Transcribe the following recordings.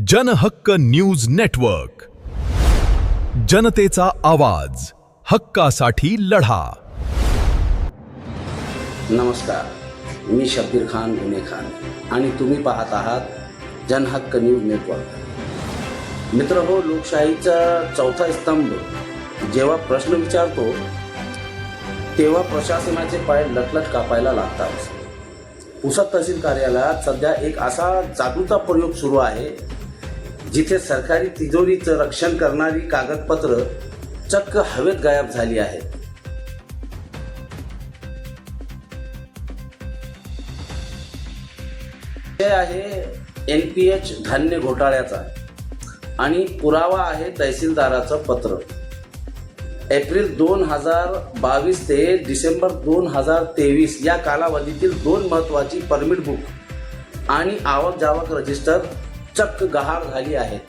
जनहक्क news network, जनतेचा आवाज, हक्कासाठी लढा. नमस्कार, मी शब्बीर खान गुने खान आणि तुम्ही पाहत आहात जनहक्क न्यूज नेटवर्क. मित्र हो, लोकशाहीचा चौथा स्तंभ जेव्हा प्रश्न विचारतो तेव्हा प्रशासनाचे पाय लटलट कापायला लागतात. पुसद तहसील कार्यालयात सध्या एक असा जादूचा प्रयोग सुरू आहे जिथे सरकारी तिजोरीचं रक्षण करणारी कागदपत्र चक्क हवेत गायब झाली आहेत. हे आहे NPH धान्य घोटाळ्याचा आणि पुरावा आहे तहसीलदाराचं पत्र. एप्रिल 2022 ते डिसेंबर 2023 या कालावधीतील 2 महत्त्वाची परमिट बुक आणि आवक जावक रजिस्टर चक्क गहाळ झाली आहेत.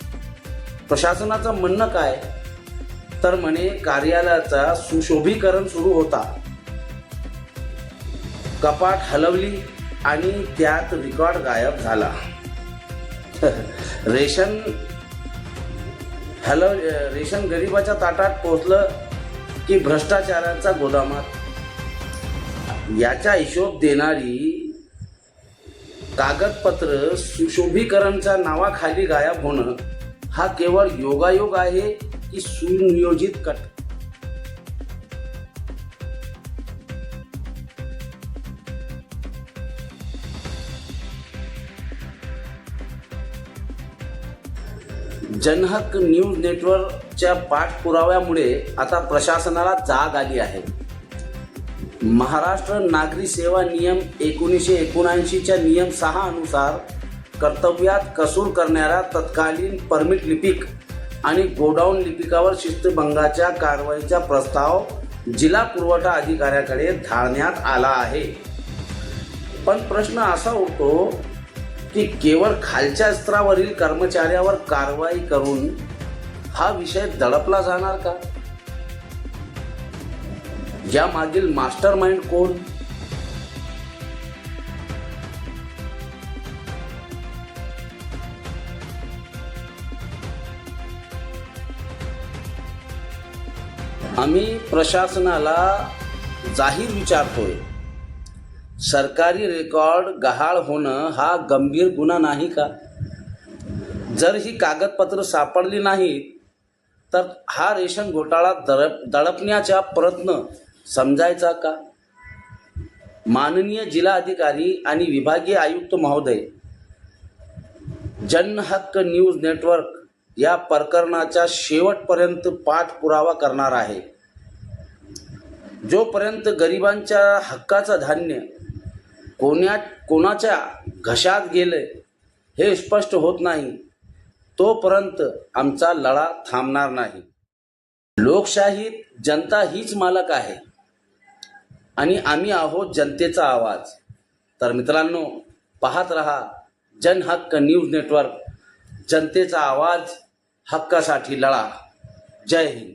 प्रशासनाचं म्हणणं काय तर म्हणे कार्यालयाचा सुशोभीकरण सुरू होता, कपाट हलवली आणि त्यात रेकॉर्ड गायब झाला. रेशन गरिबाच्या ताटात पोहोचलं की भ्रष्टाचाराच्या गोदामात. याचा हिशोब देणारी कागदपत्र सुशोभीकरणच्या नावाखाली गायब होणं हा केवळ योगायोग आहे की सुनियोजित कट. जनहक्क न्यूज नेटवर्कच्या पाठपुराव्यामुळे आता प्रशासनाला जाग आली आहे. महाराष्ट्र नागरी सेवा नियम 1979च्या नियम 6 अनुसार कर्तव्यात कसूर करणाऱ्या तत्कालीन परमिट लिपिक आणि गोडाऊन लिपिकावर शिस्तभंगाच्या कारवाईचा प्रस्ताव जिल्हा पुरवठा अधिकाऱ्याकडे धाडण्यात आला आहे. पण प्रश्न असा उठतो की केवळ खालच्या स्तरावरील कर्मचाऱ्यावर कारवाई करून हा विषय दडपला जाणार का? या मागील मास्टर माइंड कोण? आम्ही प्रशासनाला जाहीर विचारतोय, सरकारी रेकॉर्ड गहाळ होणं हा गंभीर गुन्हा नाही का? जर ही कागदपत्र सापडली नाहीत तर हा रेशन घोटाळा दडपण्याचा प्रयत्न समजायचा का? माननीय जिल्हाधिकारी आणि विभागीय आयुक्त महोदय, जनहक्क न्यूज नेटवर्क या प्रकरणाच्या शेवटपर्यंत पाठपुरावा करणार आहे. जोपर्यंत गरिबांच्या हक्काचं धान्य कोणाच्या घशात गेले हे स्पष्ट होत नाही तोपर्यंत आमचा लढा थांबणार नाही. लोकशाहीत जनता हीच मालक आहे आणि आम्ही आहोत जनतेचा आवाज. तर मित्रांनो, पाहत रहा जनहक्क न्यूज नेटवर्क, जनतेचा आवाज, हक्कासाठी लढा. जय हिंद.